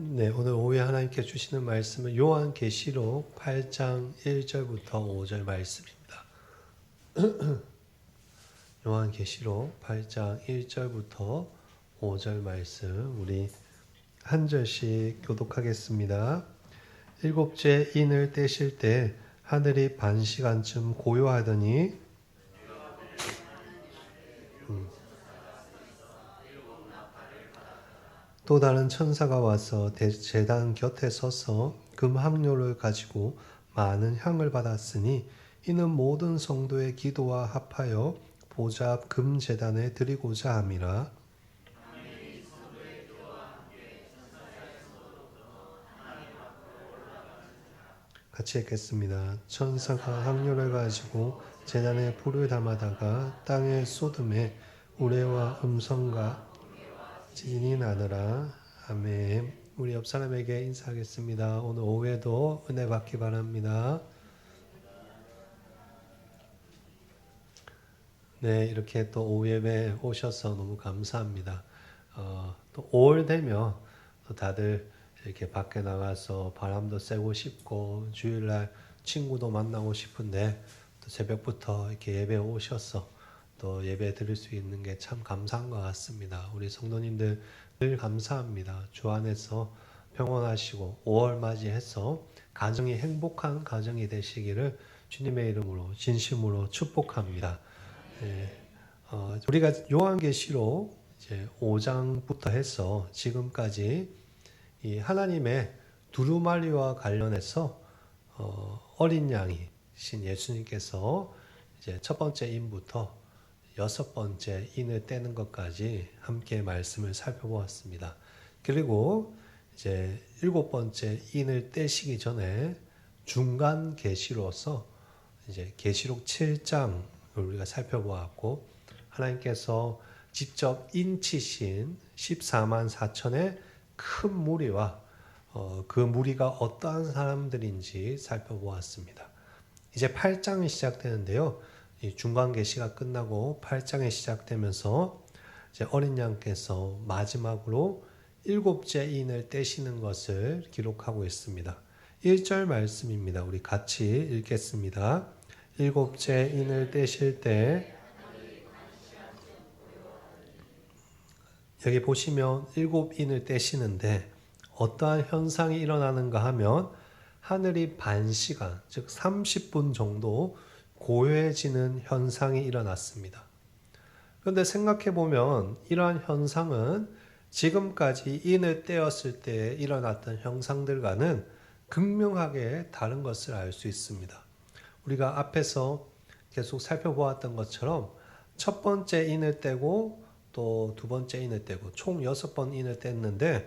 네, 오늘 오후에 하나님께 주시는 말씀은 요한계시록 8장 1절부터 5절 말씀입니다. 요한계시록 8장 1절부터 5절 말씀 우리 한 절씩 교독하겠습니다. 일곱째 인을 떼실 때 하늘이 반 시간쯤 고요하더니 또 다른 천사가 와서 제단 곁에 서서 금 항료를 가지고 많은 향을 받았으니 이는 모든 성도의 기도와 합하여 보좌 앞 금 제단에 드리고자 함이라. 같이 읽겠습니다. 천사가 향료를 가지고 제단에 불을 담아다가 땅에 쏟음에 우레와 음성과 진이 나느라. 아멘. 우리 옆 사람에게 인사하겠습니다. 오늘 오후에도 은혜 받기 바랍니다. 네, 이렇게 또 오후 예배 오셔서 너무 감사합니다. 또 5월 되면 또 다들 이렇게 밖에 나가서 바람도 쐬고 싶고 주일날 친구도 만나고 싶은데 또 새벽부터 이렇게 예배 오셔서 또 예배 드릴 수 있는 게 참 감사한 것 같습니다. 우리 성도님들 늘 감사합니다. 주 안에서 평온하시고 5월 맞이해서 가정이 행복한 가정이 되시기를 주님의 이름으로 진심으로 축복합니다. 네, 우리가 요한계시록 이제 5장부터 해서 지금까지 이 하나님의 두루마리와 관련해서 어린 양이신 예수님께서 이제 첫 번째 인부터 여섯 번째 인을 떼는 것까지 함께 말씀을 살펴보았습니다. 그리고 이제 일곱 번째 인을 떼시기 전에 중간 계시로서 이제 계시록 7장을 우리가 살펴보았고 하나님께서 직접 인치신 14만 4천의 큰 무리와 그 무리가 어떠한 사람들인지 살펴보았습니다. 이제 8장이 시작되는데요. 이 중간 계시가 끝나고 8장이 시작되면서 이제 어린 양께서 마지막으로 일곱째 인을 떼시는 것을 기록하고 있습니다. 1절 말씀입니다. 우리 같이 읽겠습니다. 일곱째 인을 떼실 때 여기 보시면 일곱 인을 떼시는데 어떠한 현상이 일어나는가 하면 하늘이 반 시간, 즉 30분 정도 고요해지는 현상이 일어났습니다. 그런데 생각해 보면 이러한 현상은 지금까지 인을 떼었을 때 일어났던 현상들과는 극명하게 다른 것을 알 수 있습니다. 우리가 앞에서 계속 살펴보았던 것처럼 첫 번째 인을 떼고 또 두 번째 인을 떼고 총 6번 인을 뗐는데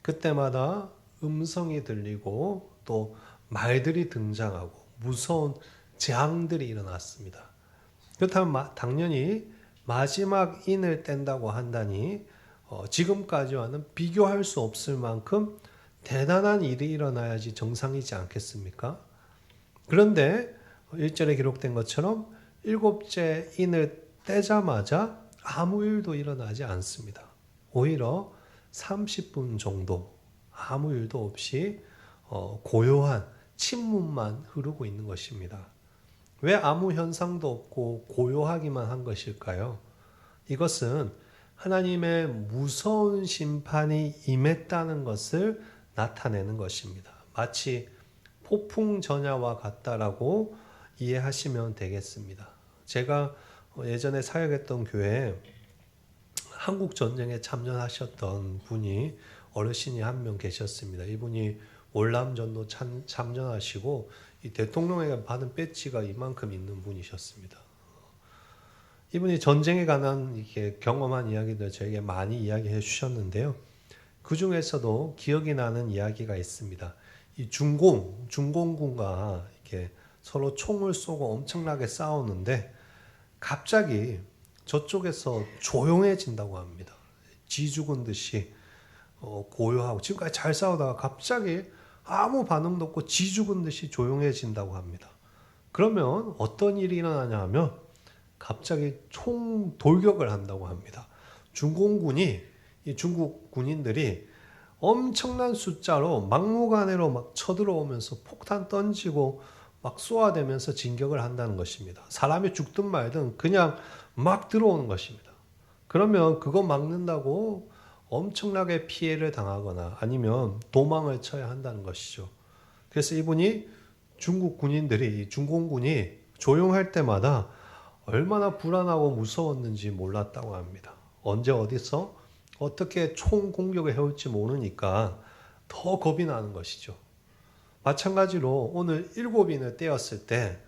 그때마다 음성이 들리고 또 말들이 등장하고 무서운 재앙들이 일어났습니다. 그렇다면 당연히 마지막 인을 뗀다고 한다니 지금까지와는 비교할 수 없을 만큼 대단한 일이 일어나야지 정상이지 않겠습니까? 그런데 1절에 기록된 것처럼 일곱째 인을 떼자마자 아무 일도 일어나지 않습니다. 오히려 30분 정도 아무 일도 없이 고요한 침묵만 흐르고 있는 것입니다. 왜 아무 현상도 없고 고요하기만 한 것일까요? 이것은 하나님의 무서운 심판이 임했다는 것을 나타내는 것입니다. 마치 폭풍 전야와 같다라고 이해하시면 되겠습니다. 제가 예전에 사역했던 교회에 한국 전쟁에 참전하셨던 분이 어르신이 한 명 계셨습니다. 이분이 월남전도 참전하시고 이 대통령에게 받은 배지가 이만큼 있는 분이셨습니다. 이분이 전쟁에 관한 이렇게 경험한 이야기들 저에게 많이 이야기해 주셨는데요. 그 중에서도 기억이 나는 이야기가 있습니다. 이 중공군과 이렇게 서로 총을 쏘고 엄청나게 싸우는데 갑자기 저쪽에서 조용해진다고 합니다. 쥐 죽은 듯이 고요하고 지금까지 잘 싸우다가 갑자기 아무 반응도 없고 쥐 죽은 듯이 조용해진다고 합니다. 그러면 어떤 일이 일어나냐 하면 갑자기 총 돌격을 한다고 합니다. 중공군이 이 중국 군인들이 엄청난 숫자로 막무가내로 막 쳐들어오면서 폭탄 던지고 막 쏘아대면서 진격을 한다는 것입니다. 사람이 죽든 말든 그냥 막 들어오는 것입니다. 그러면 그거 막는다고 엄청나게 피해를 당하거나 아니면 도망을 쳐야 한다는 것이죠. 그래서 이분이 중국 군인들이 중공군이 조용할 때마다 얼마나 불안하고 무서웠는지 몰랐다고 합니다. 언제 어디서 어떻게 총 공격을 해올지 모르니까 더 겁이 나는 것이죠. 마찬가지로 오늘 7인을 떼었을 때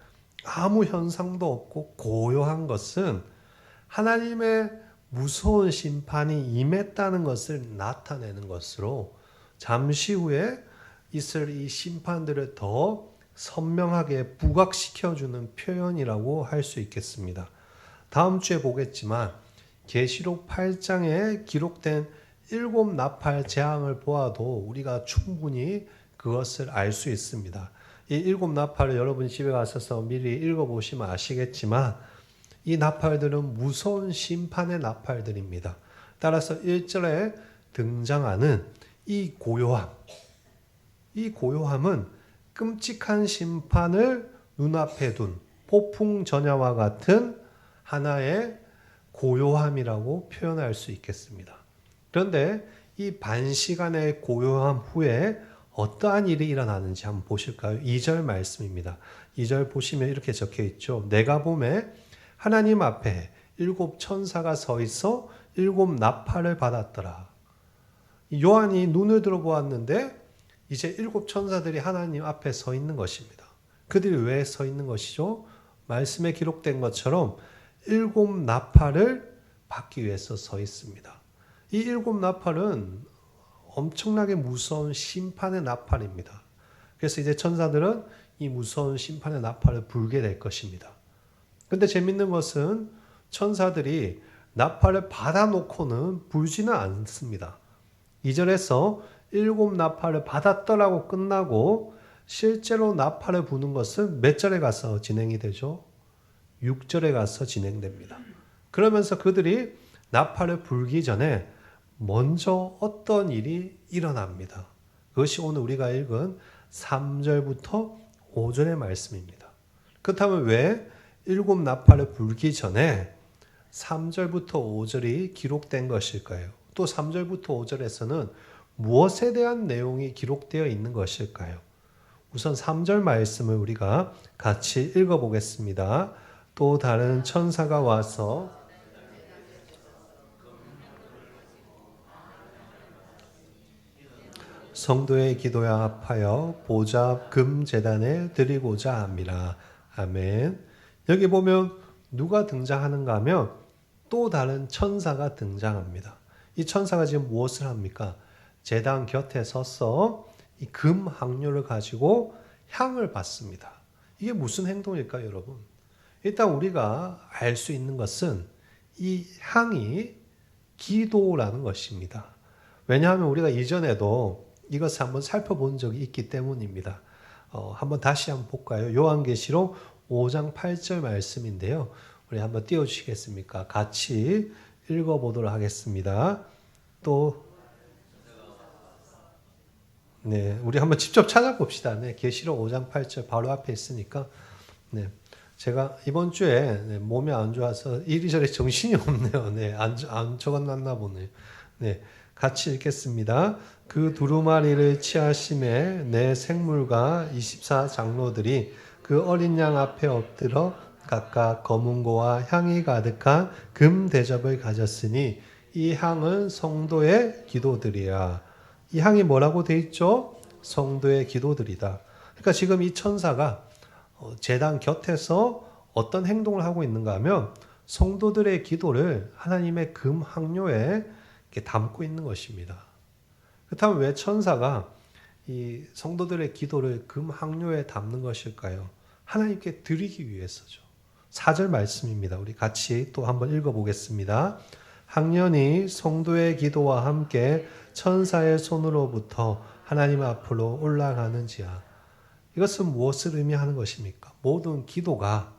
아무 현상도 없고 고요한 것은 하나님의 무서운 심판이 임했다는 것을 나타내는 것으로 잠시 후에 있을 이 심판들을 더 선명하게 부각시켜주는 표현이라고 할 수 있겠습니다. 다음 주에 보겠지만 계시록 8장에 기록된 7 나팔 재앙을 보아도 우리가 충분히 그것을 알 수 있습니다. 이 7 나팔을 여러분 집에 가셔서 미리 읽어보시면 아시겠지만 이 나팔들은 무서운 심판의 나팔들입니다. 따라서 1절에 등장하는 이 고요함은 끔찍한 심판을 눈앞에 둔 폭풍 전야와 같은 하나의 고요함이라고 표현할 수 있겠습니다. 그런데 이 반시간의 고요함 후에 어떠한 일이 일어나는지 한번 보실까요? 2절 말씀입니다. 2절 보시면 이렇게 적혀 있죠. 내가 보매 하나님 앞에 7 천사가 서 있어 7 나팔을 받았더라. 요한이 눈을 들어보았는데 이제 7 천사들이 하나님 앞에 서 있는 것입니다. 그들이 왜 서 있는 것이죠? 말씀에 기록된 것처럼 7 나팔을 받기 위해서 서 있습니다. 이 7 나팔은 엄청나게 무서운 심판의 나팔입니다. 그래서 이제 천사들은 이 무서운 심판의 나팔을 불게 될 것입니다. 근데 재밌는 것은 천사들이 나팔을 받아놓고는 불지는 않습니다. 2절에서 7 나팔을 받았더라고 끝나고 실제로 나팔을 부는 것은 몇 절에 가서 진행이 되죠? 6절에 가서 진행됩니다. 그러면서 그들이 나팔을 불기 전에 먼저 어떤 일이 일어납니다. 그것이 오늘 우리가 읽은 3절부터 5절의 말씀입니다. 그렇다면 왜 7 나팔을 불기 전에 3절부터 5절이 기록된 것일까요? 또 3절부터 5절에서는 무엇에 대한 내용이 기록되어 있는 것일까요? 우선 3절 말씀을 우리가 같이 읽어보겠습니다. 또 다른 천사가 와서 성도의 기도에 합하여 보좌 금제단에 드리고자 합니다. 아멘. 여기 보면 누가 등장하는가 하면 또 다른 천사가 등장합니다. 이 천사가 지금 무엇을 합니까? 제단 곁에 서서 이 금 항료를 가지고 향을 받습니다. 이게 무슨 행동일까요, 여러분? 일단 우리가 알 수 있는 것은 이 향이 기도라는 것입니다. 왜냐하면 우리가 이전에도 이것을 한번 살펴본 적이 있기 때문입니다. 한번 다시 한번 볼까요? 요한계시록 5장 8절 말씀인데요. 우리 한번 띄워주시겠습니까? 같이 읽어보도록 하겠습니다. 또 네, 우리 한번 직접 찾아봅시다. 네, 계시록 5장 8절 바로 앞에 있으니까. 네, 제가 이번 주에 몸이 안 좋아서 이리저리 정신이 없네요. 네, 안 적어놨나 보네요. 네, 같이 읽겠습니다. 그 두루마리를 취하심에 내 생물과 24 장로들이 그 어린 양 앞에 엎드려 각각 검은고와 향이 가득한 금 대접을 가졌으니 이 향은 성도의 기도들이야. 이 향이 뭐라고 돼 있죠? 성도의 기도들이다. 그러니까 지금 이 천사가 제단 곁에서 어떤 행동을 하고 있는가 하면 성도들의 기도를 하나님의 금 항료에 담고 있는 것입니다. 그렇다면 왜 천사가 이 성도들의 기도를 금 항료에 담는 것일까요? 하나님께 드리기 위해서죠. 4절 말씀입니다. 우리 같이 또 한번 읽어보겠습니다. 항년이 성도의 기도와 함께 천사의 손으로부터 하나님 앞으로 올라가는지야. 이것은 무엇을 의미하는 것입니까? 모든 기도가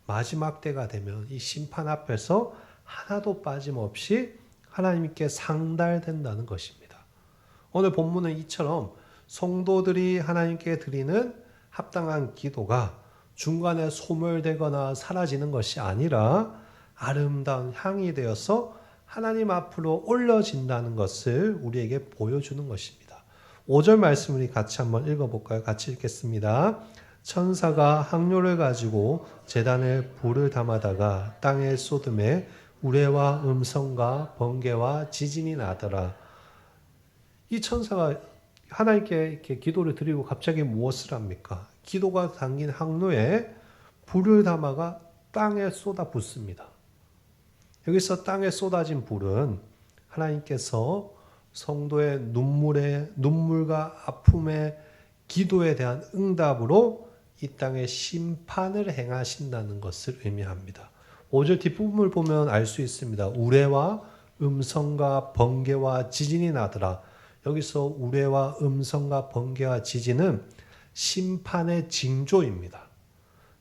마지막 때가 되면 이 심판 앞에서 하나도 빠짐없이 하나님께 상달된다는 것입니다. 오늘 본문은 이처럼 성도들이 하나님께 드리는 합당한 기도가 중간에 소멸되거나 사라지는 것이 아니라 아름다운 향이 되어서 하나님 앞으로 올려진다는 것을 우리에게 보여주는 것입니다. 5절 말씀을 같이 한번 읽어볼까요? 같이 읽겠습니다. 천사가 항료를 가지고 제단에 불을 담아다가 땅에 쏟음에 우레와 음성과 번개와 지진이 나더라. 이 천사가 하나님께 이렇게 기도를 드리고 갑자기 무엇을 합니까? 기도가 담긴 항로에 불을 담아가 땅에 쏟아 붓습니다. 여기서 땅에 쏟아진 불은 하나님께서 성도의 눈물과 아픔의 기도에 대한 응답으로 이 땅에 심판을 행하신다는 것을 의미합니다. 5절 뒷부분을 보면 알 수 있습니다. 우레와 음성과 번개와 지진이 나더라. 여기서 우레와 음성과 번개와 지진은 심판의 징조입니다.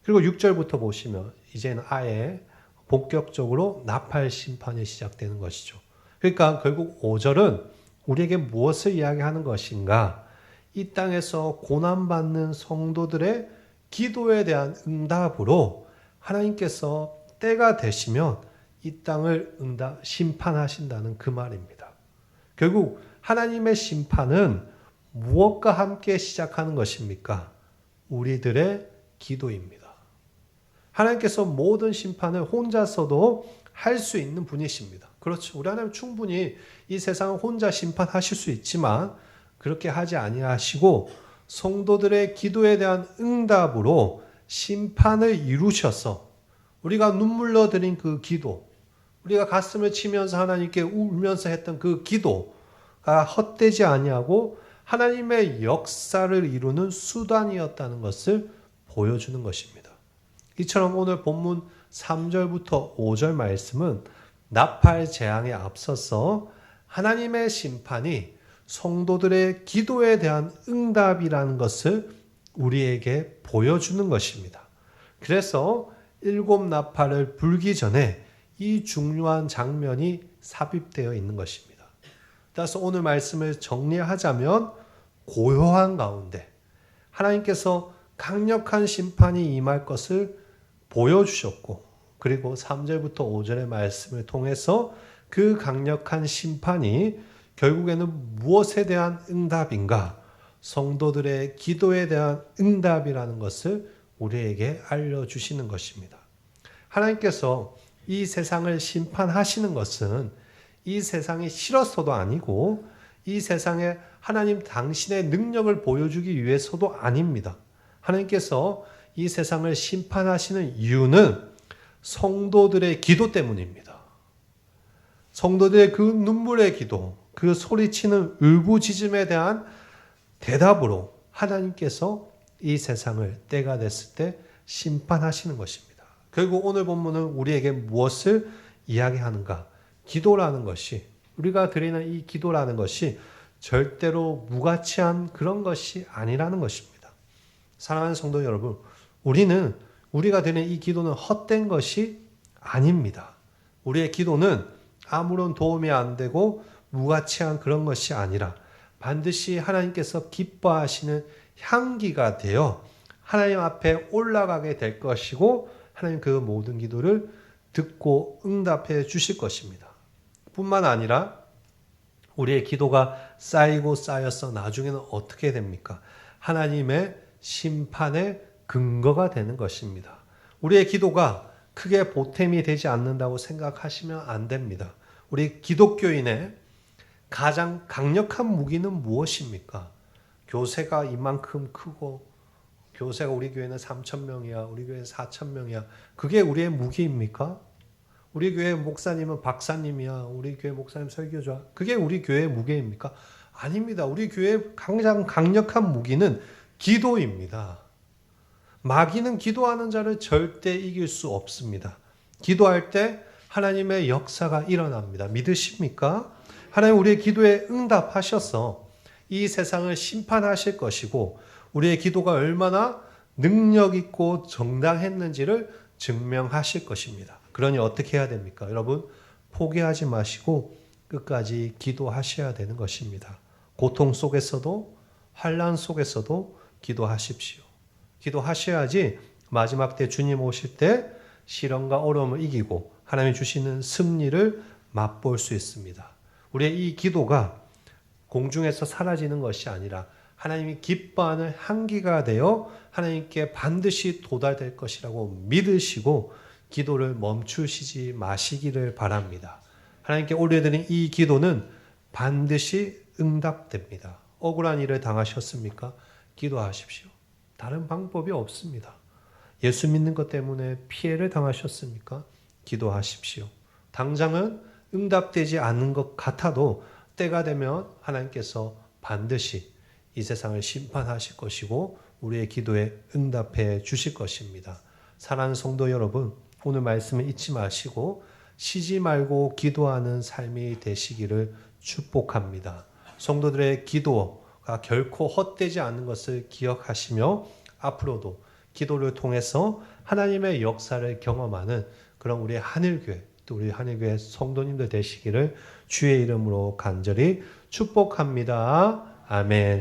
그리고 6절부터 보시면 이제는 아예 본격적으로 나팔 심판이 시작되는 것이죠. 그러니까 결국 5절은 우리에게 무엇을 이야기하는 것인가? 이 땅에서 고난받는 성도들의 기도에 대한 응답으로 하나님께서 때가 되시면 이 땅을 심판하신다는 그 말입니다. 결국 하나님의 심판은 무엇과 함께 시작하는 것입니까? 우리들의 기도입니다. 하나님께서 모든 심판을 혼자서도 할 수 있는 분이십니다. 그렇죠. 우리 하나님 충분히 이 세상을 혼자 심판하실 수 있지만 그렇게 하지 아니하시고 성도들의 기도에 대한 응답으로 심판을 이루셔서 우리가 눈물로 드린 그 기도, 우리가 가슴을 치면서 하나님께 울면서 했던 그 기도가 헛되지 아니하고 하나님의 역사를 이루는 수단이었다는 것을 보여주는 것입니다. 이처럼 오늘 본문 3절부터 5절 말씀은 나팔 재앙에 앞서서 하나님의 심판이 성도들의 기도에 대한 응답이라는 것을 우리에게 보여주는 것입니다. 그래서 7 나팔을 불기 전에 이 중요한 장면이 삽입되어 있는 것입니다. 따라서 오늘 말씀을 정리하자면 고요한 가운데 하나님께서 강력한 심판이 임할 것을 보여주셨고 그리고 3절부터 5절의 말씀을 통해서 그 강력한 심판이 결국에는 무엇에 대한 응답인가? 성도들의 기도에 대한 응답이라는 것을 우리에게 알려주시는 것입니다. 하나님께서 이 세상을 심판하시는 것은 이 세상이 싫어서도 아니고 이 세상에 하나님 당신의 능력을 보여주기 위해서도 아닙니다. 하나님께서 이 세상을 심판하시는 이유는 성도들의 기도 때문입니다. 성도들의 그 눈물의 기도, 그 소리치는 울부짖음에 대한 대답으로 하나님께서 이 세상을 때가 됐을 때 심판하시는 것입니다. 결국 오늘 본문은 우리에게 무엇을 이야기하는가? 기도라는 것이, 우리가 드리는 이 기도라는 것이 절대로 무가치한 그런 것이 아니라는 것입니다. 사랑하는 성도 여러분, 우리가 드리는 이 기도는 헛된 것이 아닙니다. 우리의 기도는 아무런 도움이 안 되고 무가치한 그런 것이 아니라 반드시 하나님께서 기뻐하시는 향기가 되어 하나님 앞에 올라가게 될 것이고 하나님 그 모든 기도를 듣고 응답해 주실 것입니다. 뿐만 아니라 우리의 기도가 쌓이고 쌓여서 나중에는 어떻게 됩니까? 하나님의 심판의 근거가 되는 것입니다. 우리의 기도가 크게 보탬이 되지 않는다고 생각하시면 안 됩니다. 우리 기독교인의 가장 강력한 무기는 무엇입니까? 교세가 이만큼 크고 교세가 우리 교회는 3,000명이야. 우리 교회는 4,000명이야. 그게 우리의 무기입니까? 우리 교회 목사님은 박사님이야. 우리 교회 목사님 설교자. 그게 우리 교회의 무게입니까? 아닙니다. 우리 교회의 가장 강력한 무기는 기도입니다. 마귀는 기도하는 자를 절대 이길 수 없습니다. 기도할 때 하나님의 역사가 일어납니다. 믿으십니까? 하나님 우리의 기도에 응답하셔서 이 세상을 심판하실 것이고 우리의 기도가 얼마나 능력 있고 정당했는지를 증명하실 것입니다. 그러니 어떻게 해야 됩니까? 여러분 포기하지 마시고 끝까지 기도하셔야 되는 것입니다. 고통 속에서도 환난 속에서도 기도하십시오. 기도하셔야지 마지막 때 주님 오실 때 시련과 어려움을 이기고 하나님이 주시는 승리를 맛볼 수 있습니다. 우리의 이 기도가 공중에서 사라지는 것이 아니라 하나님이 기뻐하는 향기가 되어 하나님께 반드시 도달될 것이라고 믿으시고 기도를 멈추시지 마시기를 바랍니다. 하나님께 올려드린 이 기도는 반드시 응답됩니다. 억울한 일을 당하셨습니까? 기도하십시오. 다른 방법이 없습니다. 예수 믿는 것 때문에 피해를 당하셨습니까? 기도하십시오. 당장은 응답되지 않는 것 같아도 때가 되면 하나님께서 반드시 이 세상을 심판하실 것이고 우리의 기도에 응답해 주실 것입니다. 사랑하는 성도 여러분, 오늘 말씀을 잊지 마시고 쉬지 말고 기도하는 삶이 되시기를 축복합니다. 성도들의 기도가 결코 헛되지 않는 것을 기억하시며 앞으로도 기도를 통해서 하나님의 역사를 경험하는 그런 우리 하늘교회, 또 우리 하늘교회 성도님들 되시기를 주의 이름으로 간절히 축복합니다. 아멘.